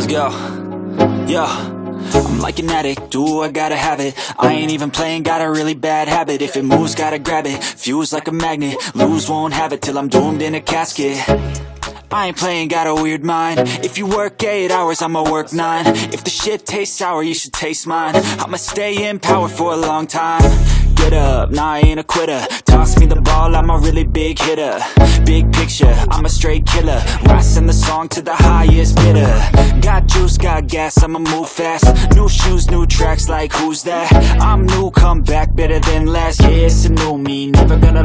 Let's go. Yo, I'm like an addict, do I gotta have it. I ain't even playing, got a really bad habit. If it moves, gotta grab it, fuse like a magnet. Lose, won't have it till I'm doomed in a casket. I ain't playing, got a weird mind. If you work 8 hours, I'ma work 9. If the shit tastes sour, you should taste mine. I'ma stay in power for a long time. Get up, nah, I ain't a quitter. Toss me the ball, I'm a really big hitter. Big picture, I'm a straight killer. Rising the song to the highest bidder. Got juice, got gas, I'ma move fast. New shoes, new tracks, like who's that? I'm new, come back, better than last. Yeah, it's a new me, never gonna